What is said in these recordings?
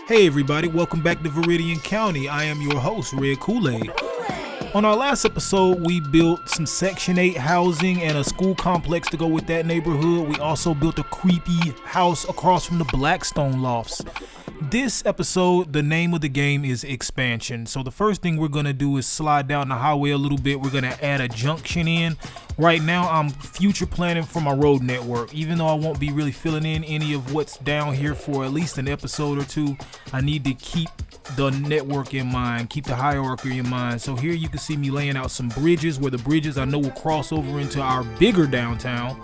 Hey everybody, welcome back to Viridian County. I am your host, Red Kool-Aid. On our last episode, we built some Section 8 housing and a school complex to go with that neighborhood. We also built a creepy house across from the Blackstone lofts. This episode, the name of the game is expansion. So the first thing we're going to do is slide down the highway a little bit. We're going to add a junction in. Right now, I'm future planning for my road network. Even though I won't be really filling in any of what's down here for at least an episode or two, I need to keep the network in mind, keep the hierarchy in mind. So here you can see me laying out some bridges where the bridges I know will cross over into our bigger downtown.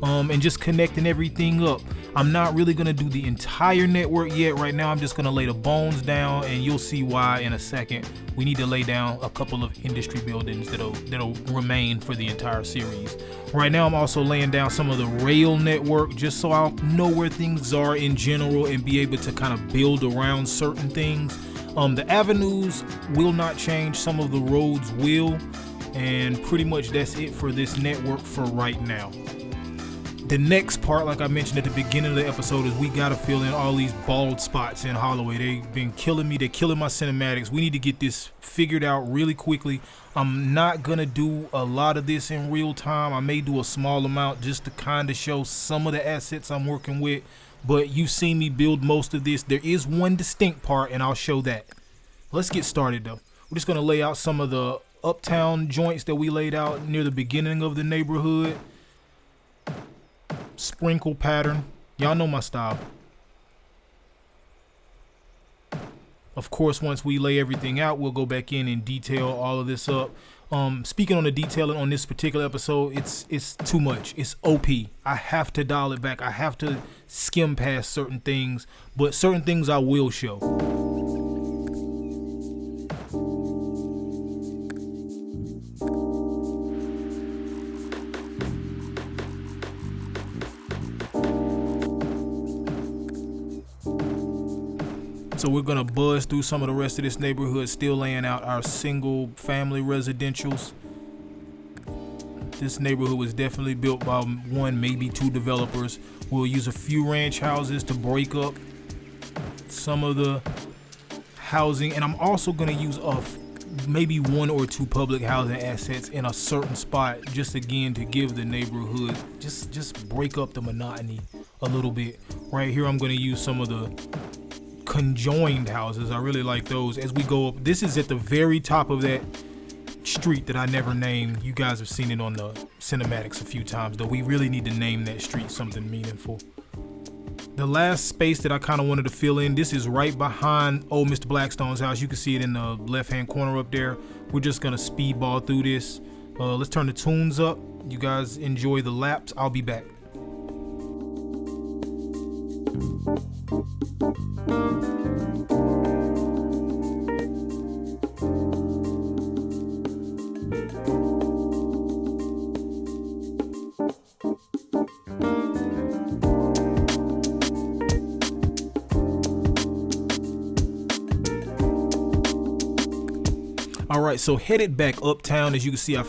And just connecting everything up. I'm not really going to do the entire network yet. Right now, I'm just going to lay the bones down, and you'll see why in a second. We need to lay down a couple of industry buildings that'll remain for the entire series. Right now, I'm also laying down some of the rail network just so I'll know where things are in general and be able to kind of build around certain things. The avenues will not change. Some of the roads will, and pretty much that's it for this network for right now. The next part, like I mentioned at the beginning of the episode, is we gotta fill in all these bald spots in Holloway. They've been killing me. They're killing my cinematics. We need to get this figured out really quickly. I'm not gonna do a lot of this in real time. I may do a small amount just to kind of show some of the assets I'm working with. But you've seen me build most of this. There is one distinct part, and I'll show that. Let's get started though. We're just gonna lay out some of the uptown joints that we laid out near the beginning of the neighborhood. Sprinkle pattern. Y'all know my style. Of course, once we lay everything out, we'll go back in and detail all of this up. Speaking on the detailing on this particular episode, it's too much. It's OP. I have to dial it back. I have to skim past certain things, but certain things I will show. So we're gonna buzz through some of the rest of this neighborhood, still laying out our single family residentials. This neighborhood was definitely built by one, maybe two developers. We'll use a few ranch houses to break up some of the housing, and I'm also gonna use maybe one or two public housing assets in a certain spot, just again to give the neighborhood, just break up the monotony a little bit. Right here, I'm gonna use some of the conjoined houses. I really like those. As we go up, this is at the very top of that street that I never named. You guys have seen it on the cinematics a few times, though we really need to name that street something meaningful. The last space that I kind of wanted to fill in, this is right behind old Mr. Blackstone's house. You can see it in the left hand corner up there. We're just gonna speedball through this. Let's turn the tunes up. You guys enjoy the laps. I'll be back. Alright, so headed back uptown. As you can see, I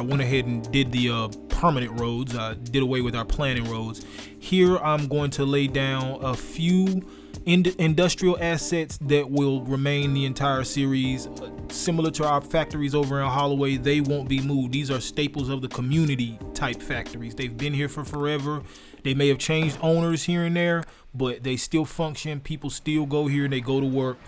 went ahead and did the permanent roads. I did away with our planning roads. Here I'm going to lay down a few industrial assets that will remain the entire series. Similar to our factories over in Holloway, they won't be moved. These are staples of the community type factories. They've been here for forever. They may have changed owners here and there, but they still function. People still go here and they go to work.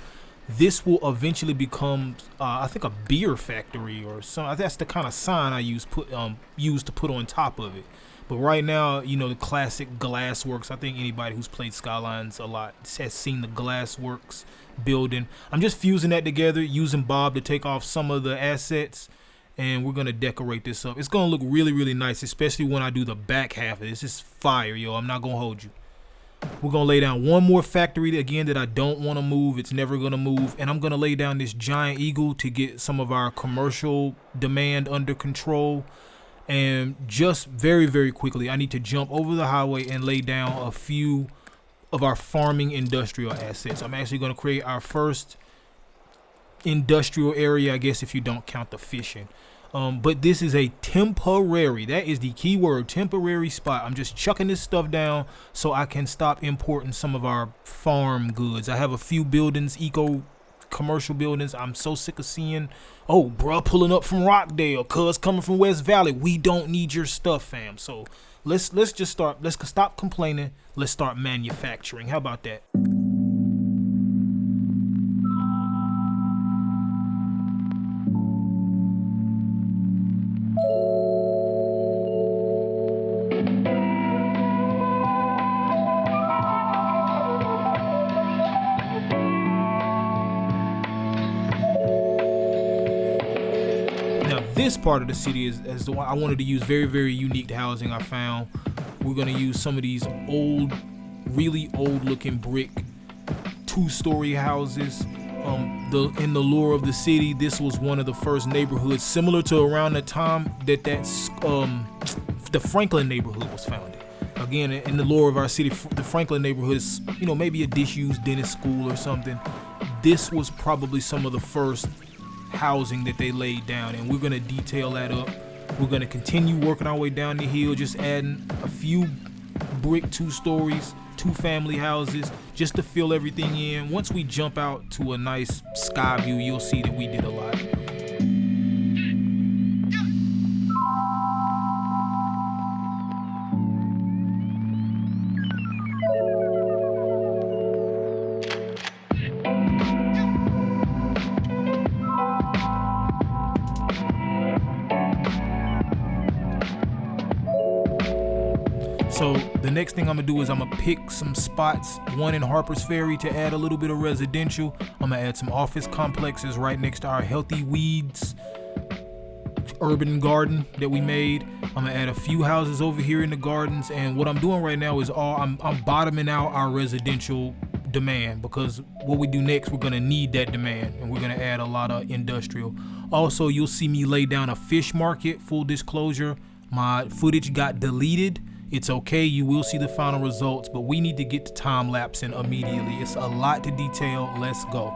This will eventually become, I think, a beer factory or something. That's the kind of sign I use to put on top of it. But right now, you know, the classic glassworks. I think anybody who's played Skylines a lot has seen the glassworks building. I'm just fusing that together, using Bob to take off some of the assets, and we're gonna decorate this up. It's gonna look really, really nice, especially when I do the back half of this. It's fire, yo. I'm not gonna hold you. We're gonna lay down one more factory again that I don't want to move. It's never gonna move, and I'm gonna lay down this giant eagle to get some of our commercial demand under control. And just very, very quickly, I need to jump over the highway and lay down a few of our farming industrial assets. I'm actually gonna create our first industrial area, I guess, if you don't count the fishing. But this is a temporary, that is the key word, temporary spot. I'm just chucking this stuff down so I can stop importing some of our farm goods. I have a few buildings, commercial buildings. I'm so sick of seeing, oh, bruh pulling up from Rockdale, cuz coming from West Valley. We don't need your stuff, fam. So let's stop complaining. Let's start manufacturing. How about that? This part of the city is the one I wanted to use. Very, very unique housing I found. We're going to use some of these really old looking brick 2-story houses. In the lore of the city, this was one of the first neighborhoods similar to around the time that the Franklin neighborhood was founded. Again, in the lore of our city, the Franklin neighborhood is, maybe a disused dentist school or something. This was probably some of the first housing that they laid down, and we're going to detail that up. We're going to continue working our way down the hill, just adding a few brick 2 stories, 2-family houses, just to fill everything in. Once we jump out to a nice sky view, you'll see that we did a lot. So the next thing I'm gonna do is I'm gonna pick some spots, one in Harper's Ferry to add a little bit of residential. I'm gonna add some office complexes right next to our Healthy Weeds urban garden that we made. I'm gonna add a few houses over here in the gardens, and what I'm doing right now is I'm bottoming out our residential demand, because what we do next, we're gonna need that demand, and we're gonna add a lot of industrial. Also, you'll see me lay down a fish market. Full disclosure, my footage got deleted. It's okay, you will see the final results, but we need to get to time lapsing immediately. It's a lot to detail. Let's go.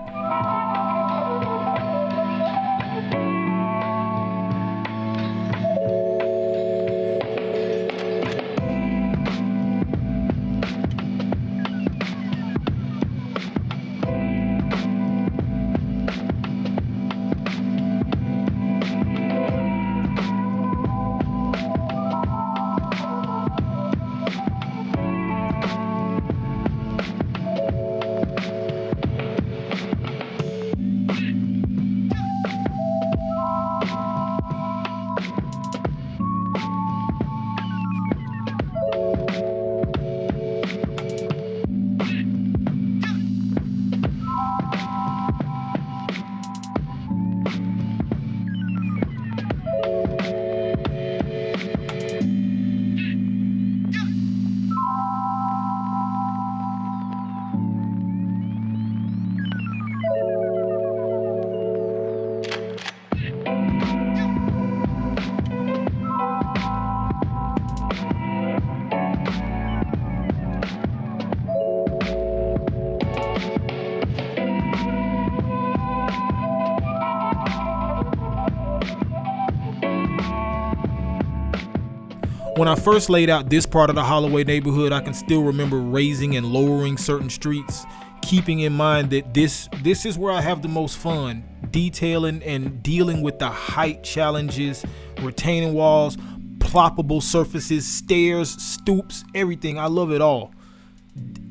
When I first laid out this part of the Holloway neighborhood, I can still remember raising and lowering certain streets, keeping in mind that this is where I have the most fun, detailing and dealing with the height challenges, retaining walls, ploppable surfaces, stairs, stoops, everything. I love it all.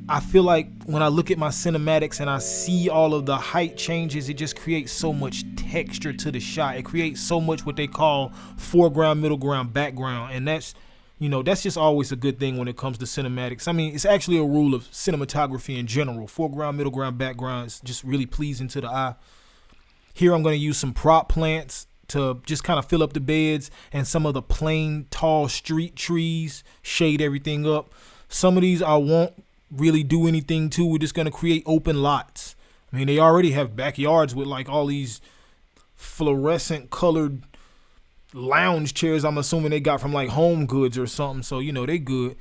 I feel like when I look at my cinematics and I see all of the height changes, it just creates so much texture to the shot. It creates so much what they call foreground, middle ground, background, and that's just always a good thing when it comes to cinematics. I mean, it's actually a rule of cinematography in general. Foreground, middle ground, background is just really pleasing to the eye. Here I'm going to use some prop plants to just kind of fill up the beds, and some of the plain tall street trees shade everything up. Some of these I won't really do anything to. We're just going to create open lots. I mean, they already have backyards with like all these fluorescent colored lounge chairs. I'm assuming they got from like Home Goods or something, so they good.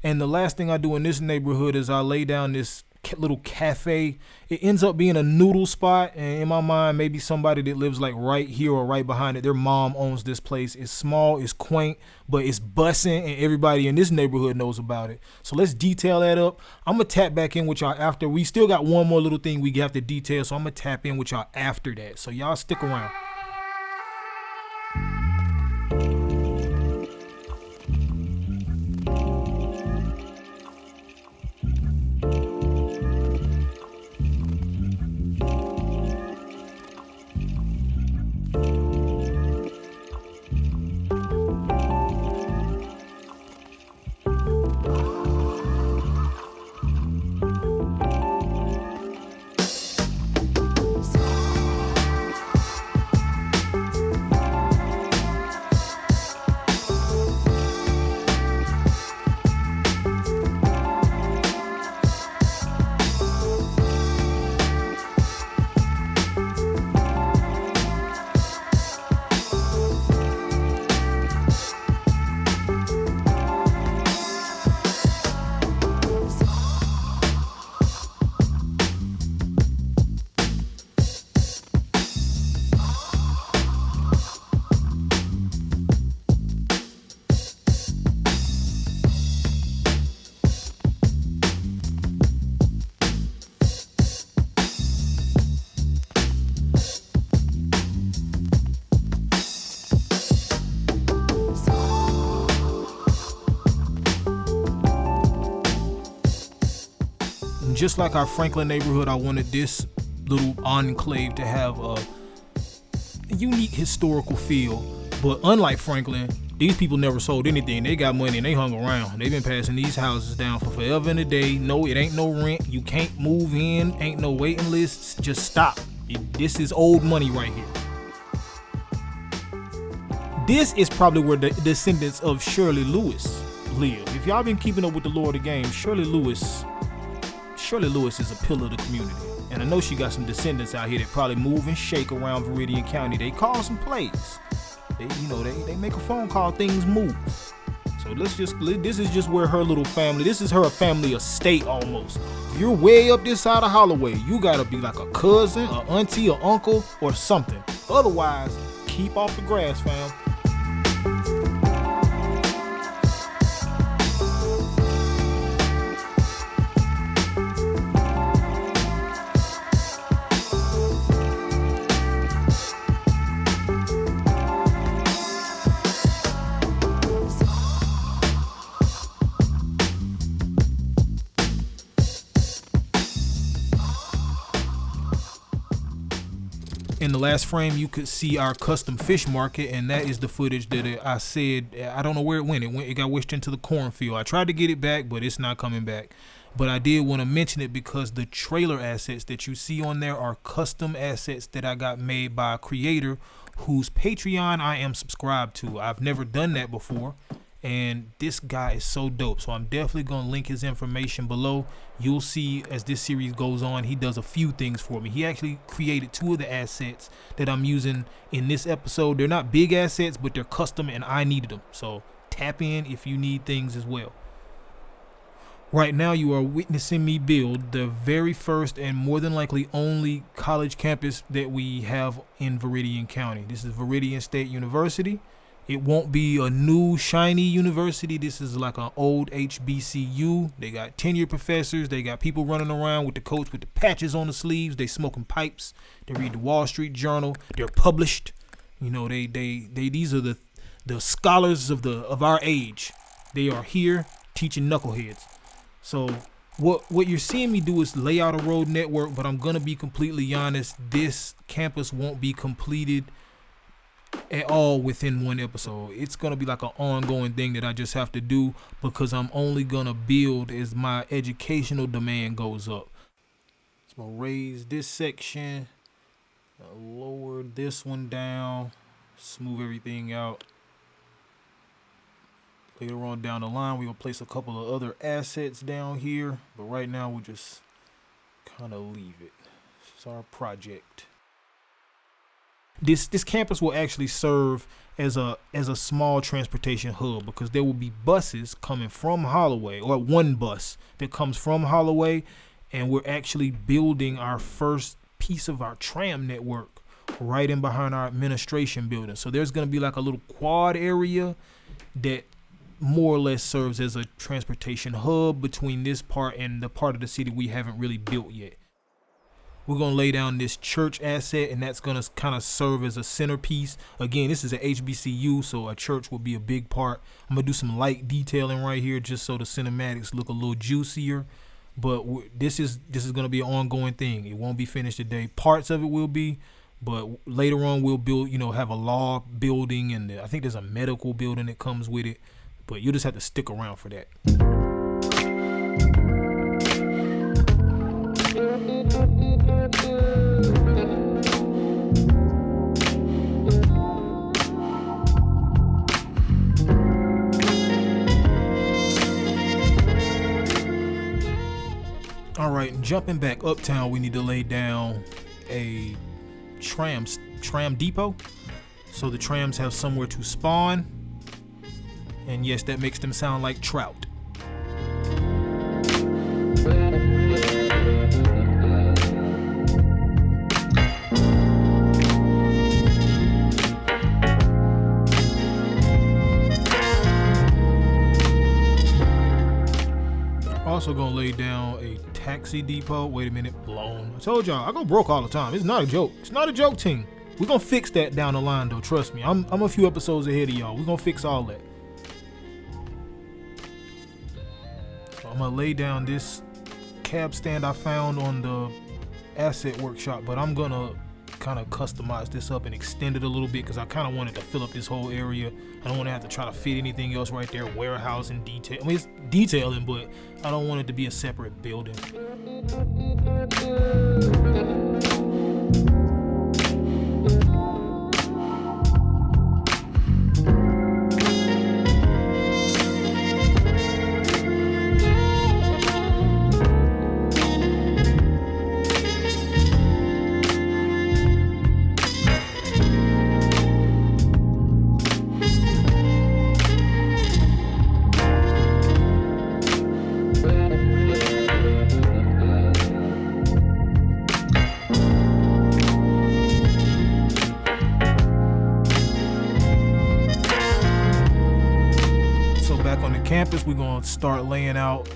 And the last thing I do in this neighborhood is I lay down this little cafe. It ends up being a noodle spot, and in my mind, maybe somebody that lives like right here or right behind it, their mom owns this place. It's small, it's quaint, but it's bussin', and everybody in this neighborhood knows about it. So let's detail that up. I'm gonna tap back in with y'all after. We still got one more little thing we have to detail, so I'm gonna tap in with y'all after that. So y'all stick around. Just like our Franklin neighborhood, I wanted this little enclave to have a unique historical feel. But unlike Franklin, these people never sold anything. They got money and they hung around. They've been passing these houses down for forever and a day. No, it ain't no rent. You can't move in. Ain't no waiting lists. Just stop. This is old money right here. This is probably where the descendants of Shirley Lewis live. If y'all been keeping up with the lore of the game, Shirley Lewis is a pillar of the community. And I know she got some descendants out here that probably move and shake around Viridian County. They call some plays. They make a phone call, things move. So this is just where her little family, this is her family estate almost. If you're way up this side of Holloway, you gotta be like a cousin, a auntie, or uncle, or something. Otherwise, keep off the grass, fam. In the last frame, you could see our custom fish market, and that is the footage that I said, I don't know where it went. It got wished into the cornfield. I tried to get it back, but it's not coming back. But I did want to mention it because the trailer assets that you see on there are custom assets that I got made by a creator whose Patreon I am subscribed to. I've never done that before, and this guy is so dope. So I'm definitely going to link his information below. You'll see as this series goes on, he does a few things for me. He actually created 2 of the assets that I'm using in this episode. They're not big assets, but they're custom and I needed them. So tap in if you need things as well. Right now you are witnessing me build the very first and more than likely only college campus that we have in Viridian County. This is Viridian State University. It won't be a new shiny university. This is like an old HBCU. They got tenured professors. They got people running around with the coats with the patches on the sleeves. They smoking pipes. They read the Wall Street Journal. They're published. You know, these are the scholars of our age. They are here teaching knuckleheads. So what you're seeing me do is lay out a road network, but I'm gonna be completely honest. This campus won't be completed at all within one episode. It's gonna be like an ongoing thing that I just have to do because I'm only gonna build as my educational demand goes up. So I'm gonna raise this section, lower this one down, smooth everything out. Later on down the line, we're gonna place a couple of other assets down here, but right now we'll just kind of leave it. It's our project. This campus will actually serve as a small transportation hub because there will be buses coming from Holloway, or one bus that comes from Holloway and we're actually building our first piece of our tram network right in behind our administration building. So there's going to be like a little quad area that more or less serves as a transportation hub between this part and the part of the city we haven't really built yet. We're going to lay down this church asset, and that's going to kind of serve as a centerpiece. Again, this is an HBCU, so a church will be a big part. I'm going to do some light detailing right here just so the cinematics look a little juicier. But this is going to be an ongoing thing. It won't be finished today. Parts of it will be, but later on we'll build, have a law building, and I think there's a medical building that comes with it. But you'll just have to stick around for that. All right, and jumping back uptown, we need to lay down a tram depot, so the trams have somewhere to spawn. And yes, that makes them sound like trout. Also gonna lay down a taxi depot. Wait a minute, blown. I told y'all, I go broke all the time. It's not a joke. It's not a joke, team. We're gonna fix that down the line though, trust me. I'm a few episodes ahead of y'all. We're gonna fix all that. So I'm gonna lay down this cab stand I found on the asset workshop, but I'm gonna kind of customize this up and extend it a little bit because I kind of wanted to fill up this whole area. I don't want to have to try to fit anything else right there, warehouse and detail. I mean, it's detailing, but I don't want it to be a separate building. Campus, we're going to start laying out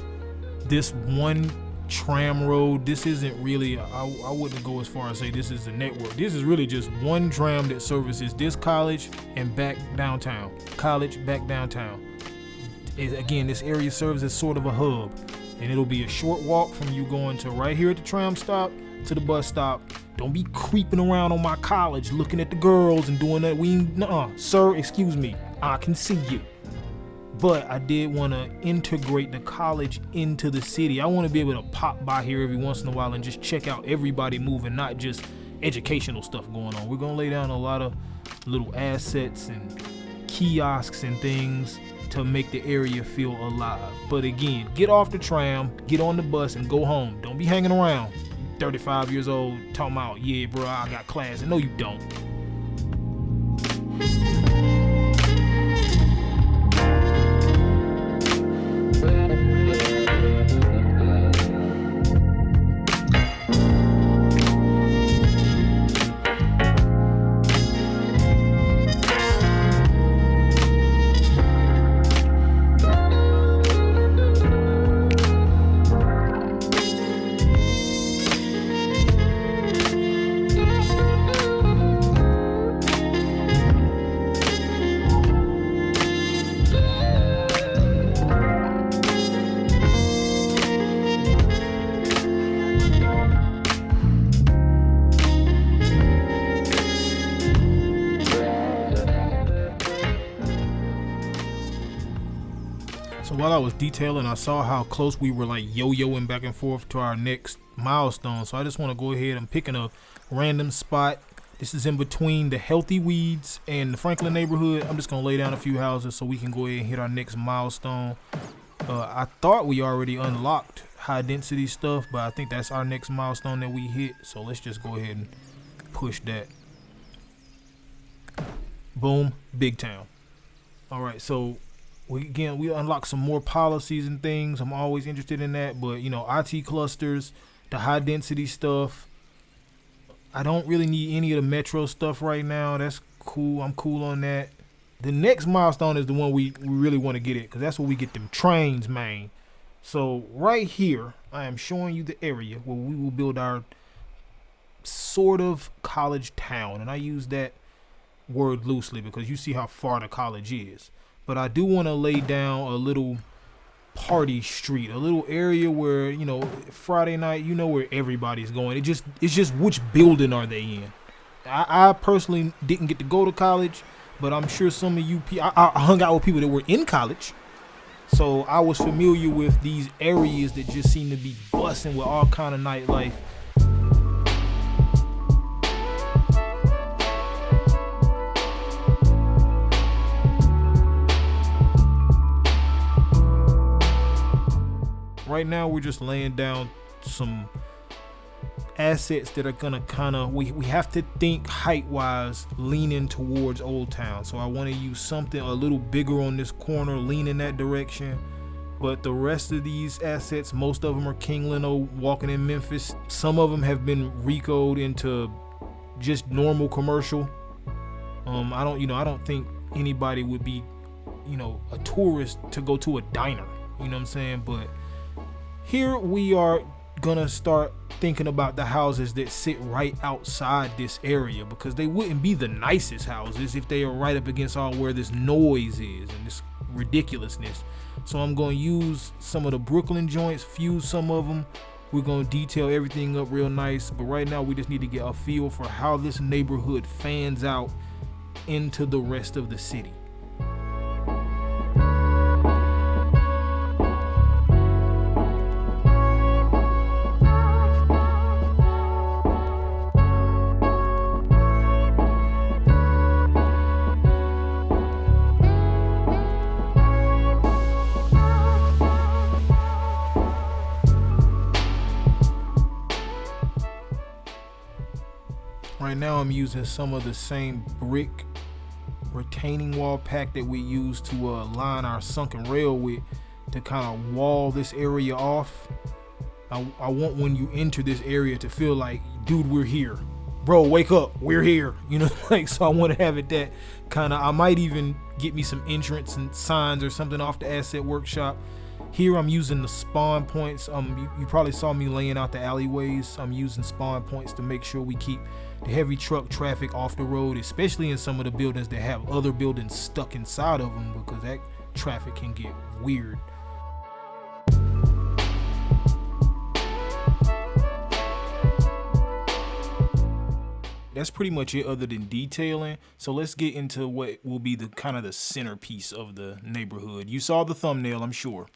this one tram road. This isn't really, I wouldn't go as far as say this is a network. This is really just one tram that services this college and back downtown. College, back downtown. Again, this area serves as sort of a hub, and it'll be a short walk from you going to right here at the tram stop to the bus stop. Don't be creeping around on my college looking at the girls and doing that. Sir, excuse me, I can see you. But I did want to integrate the college into the city. I want to be able to pop by here every once in a while and just check out everybody moving, not just educational stuff going on. We're going to lay down a lot of little assets and kiosks and things to make the area feel alive. But again, get off the tram, get on the bus, and go home. Don't be hanging around. 35 years old, talking about, yeah, bro, I got class. And no, you don't. While I was detailing, I saw how close we were like yo-yoing back and forth to our next milestone. So I just want to go ahead and picking a random spot. This is in between the Healthy Weeds and the Franklin neighborhood. I'm just going to lay down a few houses so we can go ahead and hit our next milestone. I thought we already unlocked high density stuff, but I think that's our next milestone that we hit. So let's just go ahead and push that. Boom, big town. All right, so we unlock some more policies and things. I'm always interested in that. But, IT clusters, the high density stuff. I don't really need any of the metro stuff right now. That's cool. I'm cool on that. The next milestone is the one we really want to get at, because that's where we get them trains, man. So right here, I am showing you the area where we will build our sort of college town. And I use that word loosely because you see how far the college is. But I do want to lay down a little party street, a little area where, Friday night, where everybody's going. It's just which building are they in. I personally didn't get to go to college, but I'm sure some of you I hung out with people that were in college. So I was familiar with these areas that just seem to be busting with all kind of nightlife. Right now, we're just laying down some assets that are gonna we have to think height-wise, leaning towards Old Town. So I want to use something a little bigger on this corner, lean in that direction. But the rest of these assets, most of them are King Leno walking in Memphis. Some of them have been recoed into just normal commercial. I don't think anybody would be, a tourist to go to a diner. You know what I'm saying? But here we are gonna start thinking about the houses that sit right outside this area, because they wouldn't be the nicest houses if they are right up against all where this noise is and this ridiculousness. So I'm gonna use some of the Brooklyn joints, fuse some of them. We're gonna detail everything up real nice, but right now we just need to get a feel for how this neighborhood fans out into the rest of the city. Right now I'm using some of the same brick retaining wall pack that we use to line our sunken rail with, to kind of wall this area off. I want when you enter this area to feel like, dude, we're here. Bro, wake up, we're here. So I want to have it that kind of, I might even get me some entrance and signs or something off the asset workshop. Here I'm using the spawn points. You probably saw me laying out the alleyways. I'm using spawn points to make sure we keep the heavy truck traffic off the road, especially in some of the buildings that have other buildings stuck inside of them, because that traffic can get weird. That's pretty much it other than detailing. So let's get into what will be the kind of the centerpiece of the neighborhood. You saw the thumbnail, I'm sure.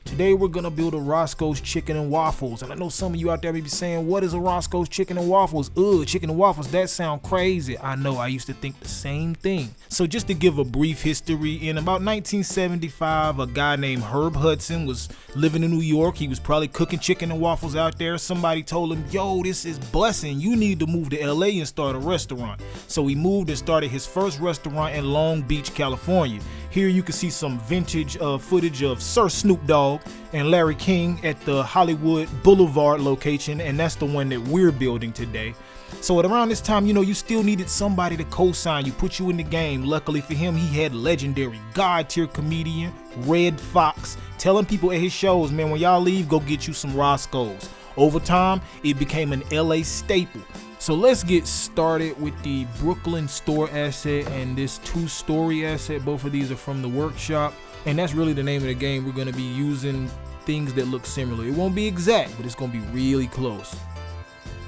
Today we're gonna build a Roscoes chicken and waffles. And I know some of you out there may be saying, what is a Roscoes chicken and waffles? Chicken and waffles, that sound crazy. I know, I used to think the same thing. So just to give a brief history, in about 1975, a guy named Herb Hudson was living in New York. He was probably cooking chicken and waffles out there. Somebody told him, yo, this is bussin'. You need to move to LA and start a restaurant. So he moved and started his first restaurant in Long Beach, California. Here you can see some vintage footage of Sir Snoop Dogg and Larry King at the Hollywood Boulevard location, and that's the one that we're building today. So at around this time, you still needed somebody to co-sign you, put you in the game. Luckily for him, he had legendary God-tier comedian Red Fox telling people at his shows, man, when y'all leave, go get you some Roscoes. Over time, it became an LA staple. So let's get started with the Brooklyn store asset and this 2-story asset. Both of these are from the workshop, and that's really the name of the game. We're gonna be using things that look similar. It won't be exact, but it's gonna be really close.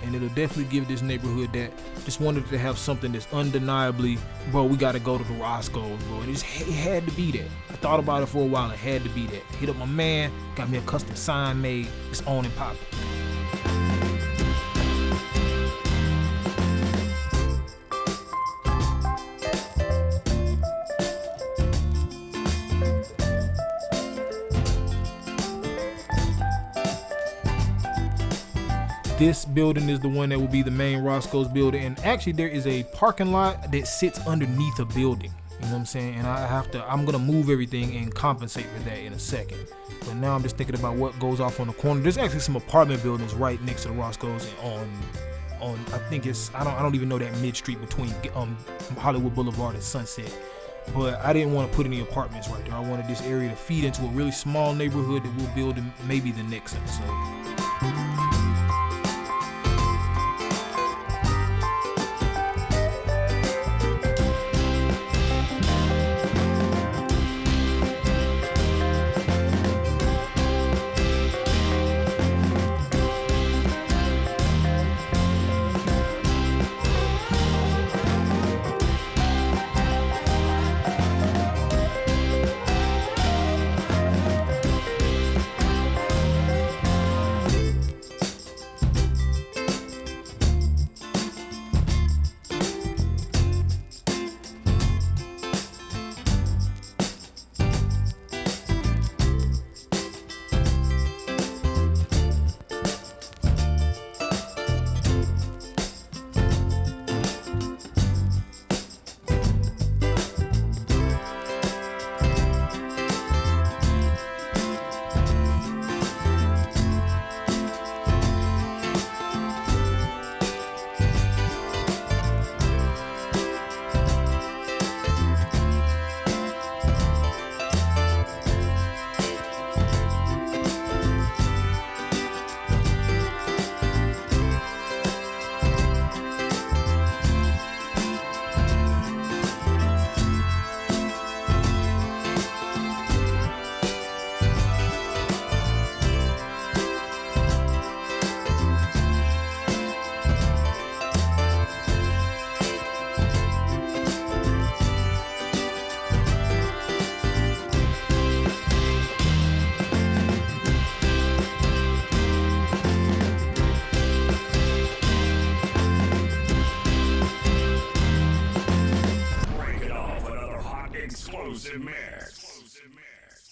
And it'll definitely give this neighborhood that just wanted to have something that's undeniably, bro, we gotta go to the Roscoes, bro. It had to be that. I thought about it for a while, it had to be that. Hit up my man, got me a custom sign made, it's on and popping. This building is the one that will be the main Roscoe's building, and actually there is a parking lot that sits underneath a building. You know what I'm saying? And I'm gonna move everything and compensate for that in a second. But now I'm just thinking about what goes off on the corner. There's actually some apartment buildings right next to the Roscoes and on I think it's I don't even know that mid street between Hollywood Boulevard and Sunset. But I didn't want to put any apartments right there. I wanted this area to feed into a really small neighborhood that we'll build in maybe the next episode.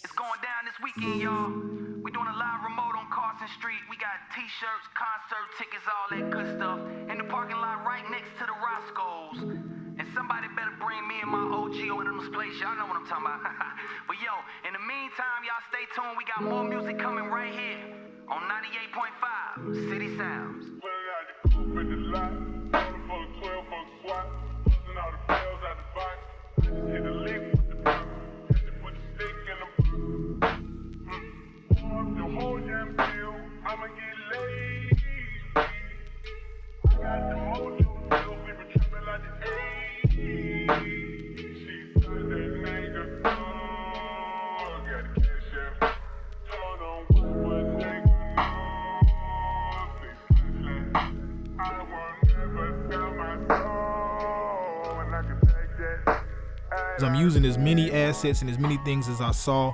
It's going down this weekend, y'all. We're doing a live remote on Carson Street. We got t-shirts, concert tickets, all that good stuff. In the parking lot right next to the Roscoes. And somebody better bring me and my OG over to this place. Y'all know what I'm talking about. But yo, in the meantime, y'all stay tuned. We got more music coming right here on 98.5 City Sounds. Hit the lick with the put the stick in the the whole damn deal, I'ma get laid. I got the mojo, still be tripping like the 80s. She's Sunday nigga, got the cash out. Told on what nigga, I won't never sell my soul, and I can take that. I'm using as many assets and as many things as I saw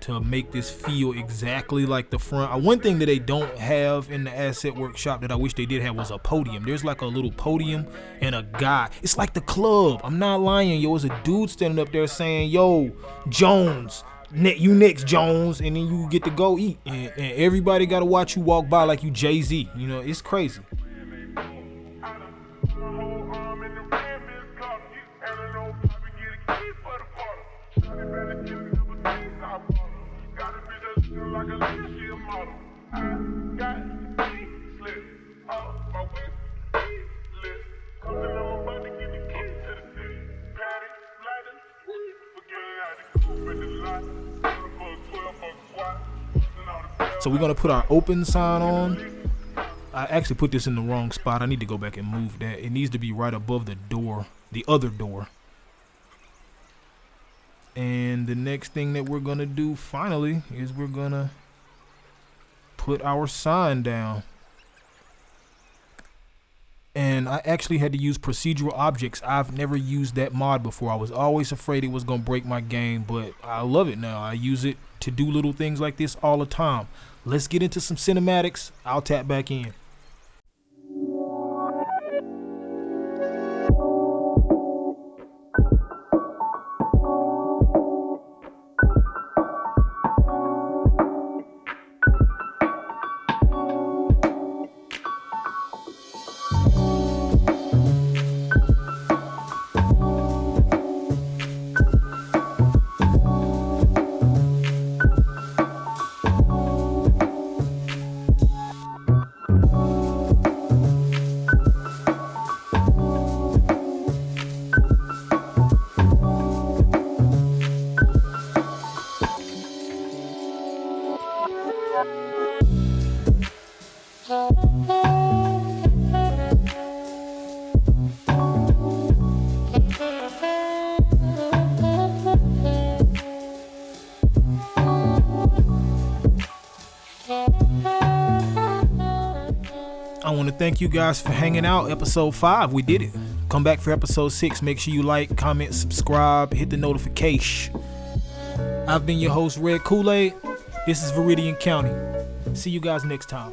to make this feel exactly like the front. One thing that they don't have in the asset workshop that I wish they did have was a podium. There's like a little podium and a guy. It's like the club. I'm not lying, yo. It's a dude standing up there saying, yo, Jones, you next, Jones, and then you get to go eat. And everybody got to watch you walk by like you Jay-Z. You know, it's crazy. So we're gonna put our open sign on. I actually put this in the wrong spot. I need to go back and move that. It needs to be right above the door, the other door. And the next thing that we're gonna do finally is we're gonna put our sign down. And I actually had to use procedural objects. I've never used that mod before. I was always afraid it was gonna break my game, but I love it now. I use it to do little things like this all the time. Let's get into some cinematics. I'll tap back in. I want to thank you guys for hanging out. Episode 5, we did it. Come back for episode 6. Make sure you like, comment, subscribe, hit the notification. I've been your host, Red Kool-Aid. This is Viridian County. See you guys next time.